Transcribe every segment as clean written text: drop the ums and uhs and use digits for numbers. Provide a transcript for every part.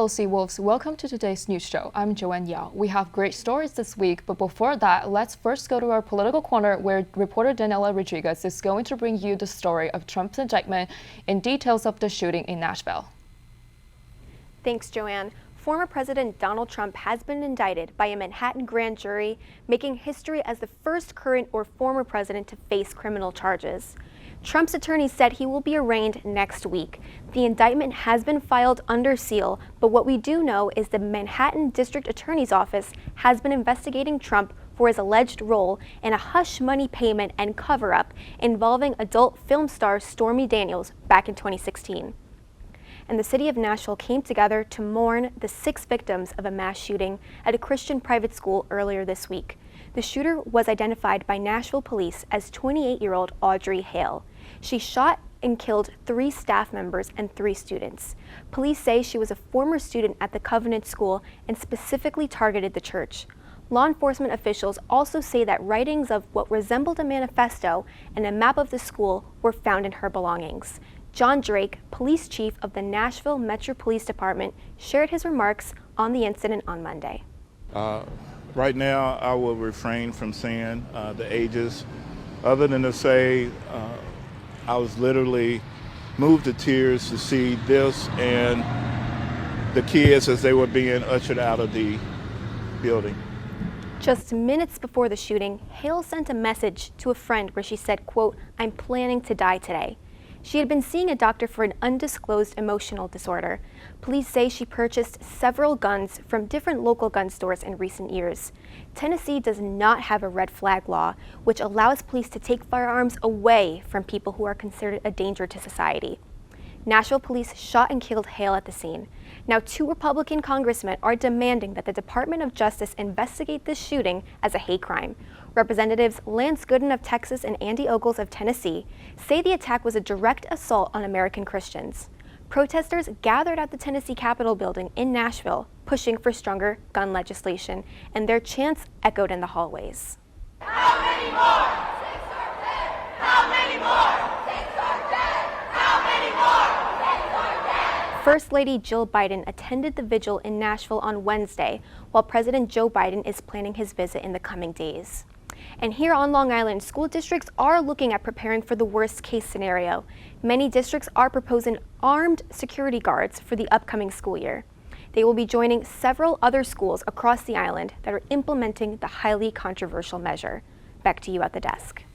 Hello, Sea Wolves. Welcome to today's news show. I'm Joanne Yao. We have great stories this week, but before that, let's first go to our political corner where reporter Daniela Rodriguez is going to bring you the story of Trump's indictment and details of the shooting in Nashville. Thanks, Joanne. Former President Donald Trump has been indicted by a Manhattan grand jury, making history as the first current or former president to face criminal charges. Trump's attorney said he will be arraigned next week. The indictment has been filed under seal, but what we do know is the Manhattan District Attorney's Office has been investigating Trump for his alleged role in a hush money payment and cover-up involving adult film star Stormy Daniels back in 2016. And the city of Nashville came together to mourn the 6 victims of a mass shooting at a Christian private school earlier this week. The shooter was identified by Nashville police as 28-year-old Audrey Hale. She shot and killed 3 staff members and 3 students. Police say she was a former student at the Covenant School and specifically targeted the church. Law enforcement officials also say that writings of what resembled a manifesto and a map of the school were found in her belongings. John Drake, police chief of the Nashville Metro Police Department, shared his remarks on the incident on Monday. Right now, I will refrain from saying the ages, other than to say I was literally moved to tears to see this and the kids as they were being ushered out of the building. Just minutes before the shooting, Hale sent a message to a friend where she said, quote, "I'm planning to die today." She had been seeing a doctor for an undisclosed emotional disorder. Police say she purchased several guns from different local gun stores in recent years. Tennessee does not have a red flag law, which allows police to take firearms away from people who are considered a danger to society. Nashville police shot and killed Hale at the scene. Now, 2 Republican congressmen are demanding that the Department of Justice investigate this shooting as a hate crime. Representatives Lance Gooden of Texas and Andy Ogles of Tennessee say the attack was a direct assault on American Christians. Protesters gathered at the Tennessee Capitol building in Nashville, pushing for stronger gun legislation, and their chants echoed in the hallways. How many more? 6 are dead. How many more? 6 are dead. How many more? 6 are dead. First Lady Jill Biden attended the vigil in Nashville on Wednesday, while President Joe Biden is planning his visit in the coming days. And here on Long Island, school districts are looking at preparing for the worst case scenario. Many districts are proposing armed security guards for the upcoming school year. They will be joining several other schools across the island that are implementing the highly controversial measure. Back to you at the desk.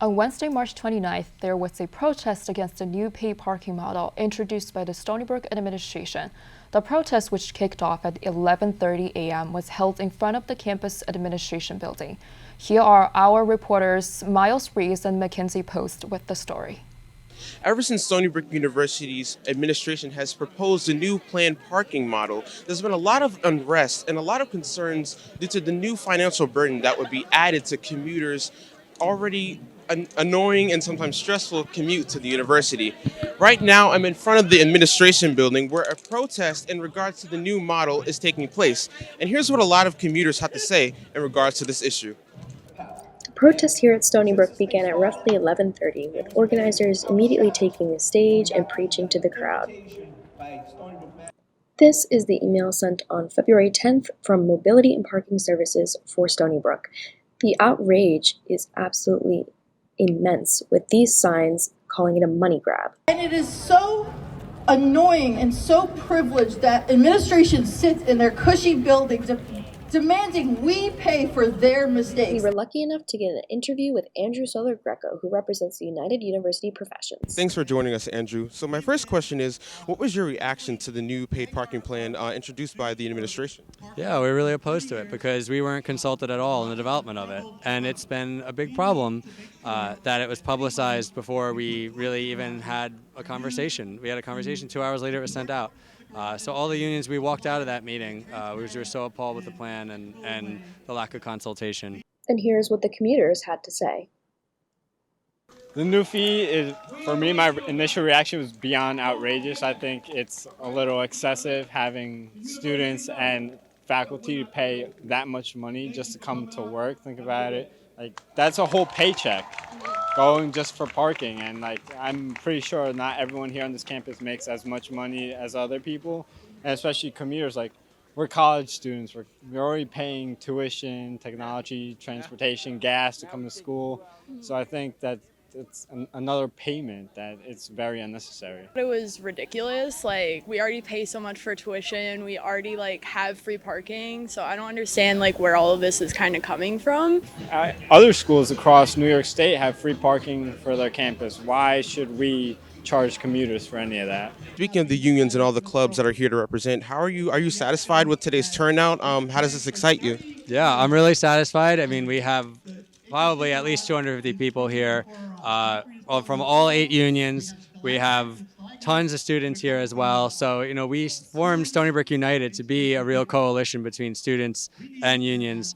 On Wednesday, March 29th, there was a protest against the new paid parking model introduced by the Stony Brook administration. The protest, which kicked off at 11:30 a.m., was held in front of the campus administration building. Here are our reporters Miles Rees and Mackenzie Post with the story. Ever since Stony Brook University's administration has proposed a new planned parking model, there's been a lot of unrest and a lot of concerns due to the new financial burden that would be added to commuters' already annoying and sometimes stressful commute to the university. Right now, I'm in front of the administration building where a protest in regards to the new model is taking place. And here's what a lot of commuters have to say in regards to this issue. The protest here at Stony Brook began at roughly 11:30, with organizers immediately taking the stage and preaching to the crowd. This is the email sent on February 10th from Mobility and Parking Services for Stony Brook. The outrage is absolutely immense, with these signs calling it a money grab. And it is so annoying and so privileged that administration sits in their cushy buildings demanding we pay for their mistakes. We were lucky enough to get an interview with Andrew Soler-Greco, who represents the United University Professions. Thanks for joining us, Andrew. So my first question is, what was your reaction to the new paid parking plan introduced by the administration? Yeah, we're really opposed to it because we weren't consulted at all in the development of it. And it's been a big problem that it was publicized before we really even had a conversation. We had a conversation, 2 hours later it was sent out. So all the unions, we walked out of that meeting. We were so appalled with the plan and the lack of consultation. And here's what the commuters had to say. The new fee is, for me, my initial reaction was beyond outrageous. I think it's a little excessive having students and faculty to pay that much money just to come to work. Think about it. Like, that's a whole paycheck going just for parking. And like, I'm pretty sure not everyone here on this campus makes as much money as other people. and especially commuters. Like, we're college students. We're already paying tuition, technology, transportation, gas to come to school. So I think that it's another payment that it's very unnecessary. It was ridiculous. Like, we already pay so much for tuition. We already have free parking. So I don't understand where all of this is kind of coming from. Other schools across New York State have free parking for their campus. Why should we charge commuters for any of that? Speaking of the unions and all the clubs that are here to represent, how are you satisfied with today's turnout? How does this excite you? Yeah, I'm really satisfied. I mean, we have probably at least 250 people here from all 8 unions. We have tons of students here as well. So, we formed Stony Brook United to be a real coalition between students and unions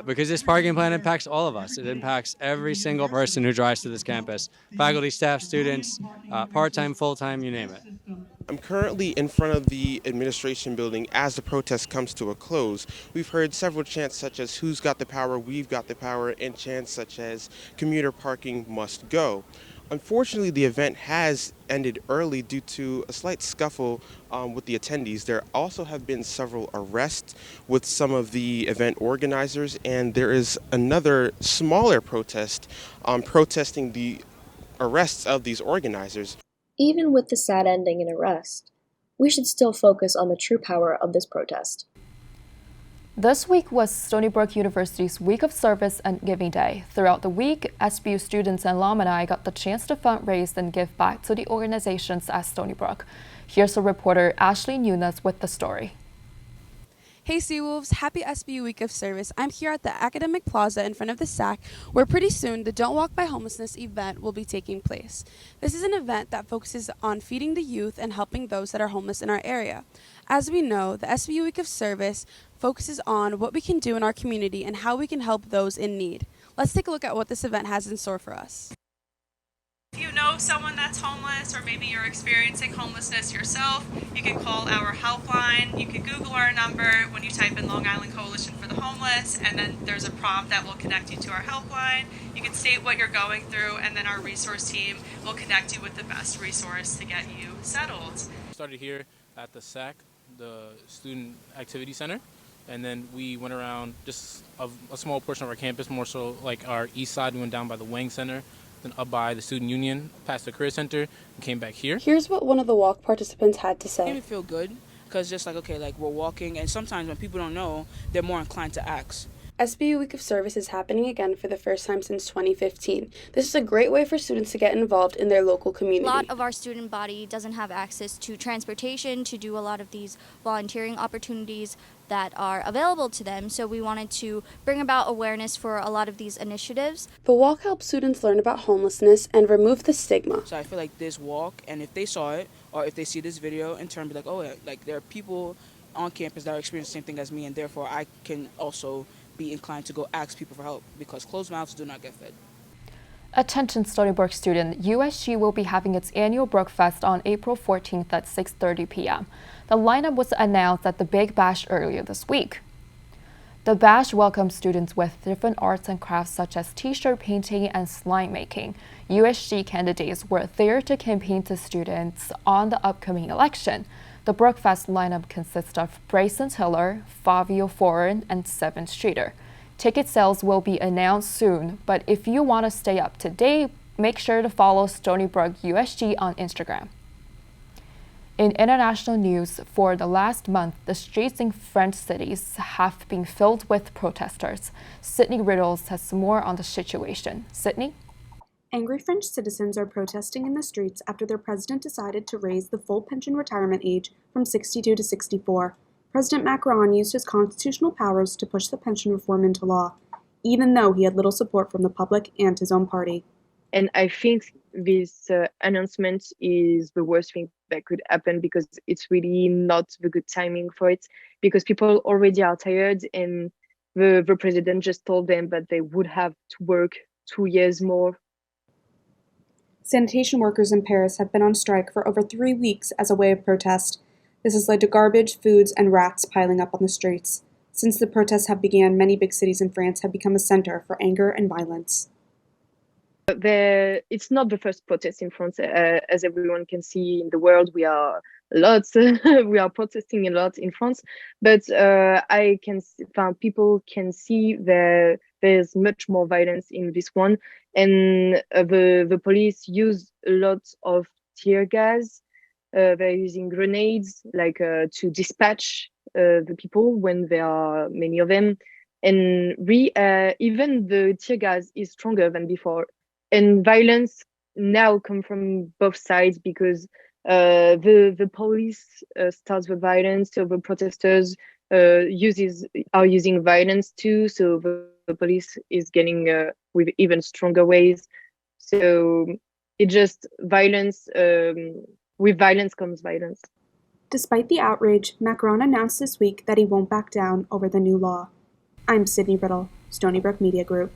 because this parking plan impacts all of us. It impacts every single person who drives to this campus, faculty, staff, students, part-time, full-time, you name it. I'm currently in front of the administration building as the protest comes to a close. We've heard several chants such as "Who's got the power? We've got the power," and chants such as "Commuter parking must go." Unfortunately, the event has ended early due to a slight scuffle with the attendees. There also have been several arrests with some of the event organizers, and there is another smaller protest protesting the arrests of these organizers. Even with the sad ending and arrest, we should still focus on the true power of this protest. This week was Stony Brook University's Week of Service and Giving Day. Throughout the week, SBU students and alumni got the chance to fundraise and give back to the organizations at Stony Brook. Here's our reporter Ashley Nunes with the story. Hey Seawolves, happy SBU Week of Service. I'm here at the Academic Plaza in front of the SAC, where pretty soon the Don't Walk by Homelessness event will be taking place. This is an event that focuses on feeding the youth and helping those that are homeless in our area. As we know, the SBU Week of Service focuses on what we can do in our community and how we can help those in need. Let's take a look at what this event has in store for us. If you know someone that's homeless, or maybe you're experiencing homelessness yourself, you can call our helpline. You can Google our number when you type in Long Island Coalition for the Homeless, and then there's a prompt that will connect you to our helpline. You can state what you're going through, and then our resource team will connect you with the best resource to get you settled. Started here at the SAC, the Student Activity Center, and then we went around just a small portion of our campus, more so like our east side. We went down by the Wang Center, then up by the Student Union, past the Career Center, and came back here. Here's what one of the walk participants had to say. It made me feel good, because just we're walking, and sometimes when people don't know, they're more inclined to ask. SBU Week of Service is happening again for the first time since 2015. This is a great way for students to get involved in their local community. A lot of our student body doesn't have access to transportation to do a lot of these volunteering opportunities that are available to them, so we wanted to bring about awareness for a lot of these initiatives. The walk helps students learn about homelessness and remove the stigma. So I feel like this walk, and if they saw it, or if they see this video, in turn be like, oh, there are people on campus that are experiencing the same thing as me, and therefore I can also be inclined to go ask people for help, because closed mouths do not get fed. Attention Stony Brook student, USG will be having its annual Brook Fest on April 14th at 6:30 p.m. The lineup was announced at the Big Bash earlier this week. The bash welcomes students with different arts and crafts such as t-shirt painting and slime making. USG candidates were there to campaign to students on the upcoming election. The Brook Fest lineup consists of Bryson Tiller, Fabio Foreign, and 7th Streeter. Ticket sales will be announced soon, but if you want to stay up to date, make sure to follow Stony Brook USG on Instagram. In international news, for the last month, the streets in French cities have been filled with protesters. Sydney Riddles has more on the situation. Sydney? Angry French citizens are protesting in the streets after their president decided to raise the full pension retirement age from 62 to 64. President Macron used his constitutional powers to push the pension reform into law, even though he had little support from the public and his own party. And I think this announcement is the worst thing that could happen, because it's really not the good timing for it, because people already are tired, and the president just told them that they would have to work 2 years more. Sanitation workers in Paris have been on strike for over 3 weeks as a way of protest. This has led to garbage, foods, and rats piling up on the streets. Since the protests have begun, many big cities in France have become a center for anger and violence. It's not the first protest in France. As everyone can see in the world, we are lots. We are protesting a lot in France, but people can see there's much more violence in this one, and the police use a lot of tear gas. They're using grenades, like to dispatch the people when there are many of them, and even the tear gas is stronger than before, and violence now come from both sides because the police starts the violence, so the protesters are using violence too. So the police is getting with even stronger ways. So it just violence. With violence comes violence. Despite the outrage, Macron announced this week that he won't back down over the new law. I'm Sydney Riddle, Stony Brook Media Group.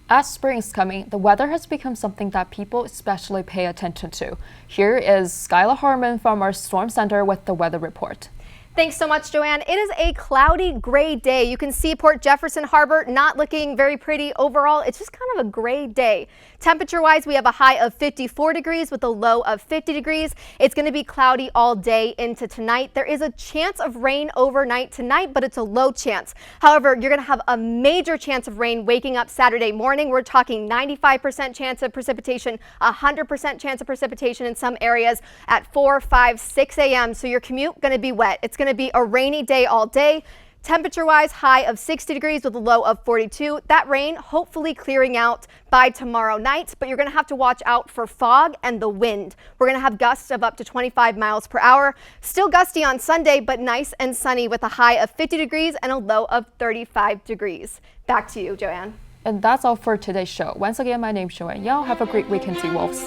As spring is coming, the weather has become something that people especially pay attention to. Here is Skyla Harmon from our Storm Center with the weather report. Thanks so much, Joanne. It is a cloudy, gray day. You can see Port Jefferson Harbor not looking very pretty overall. It's just kind of a gray day. Temperature-wise, we have a high of 54 degrees with a low of 50 degrees. It's going to be cloudy all day into tonight. There is a chance of rain overnight tonight, but it's a low chance. However, you're going to have a major chance of rain waking up Saturday morning. We're talking 95% chance of precipitation, 100% chance of precipitation in some areas at 4, 5, 6 a.m. So your commute going to be wet. It's going to be a rainy day all day. Temperature-wise, high of 60 degrees with a low of 42. That rain hopefully clearing out by tomorrow night, but you're going to have to watch out for fog and the wind. We're going to have gusts of up to 25 miles per hour. Still gusty on Sunday, but nice and sunny with a high of 50 degrees and a low of 35 degrees. Back to you, Joanne. And that's all for today's show. Once again, my name's Joanne. Y'all have a great weekend, Sea Wolves.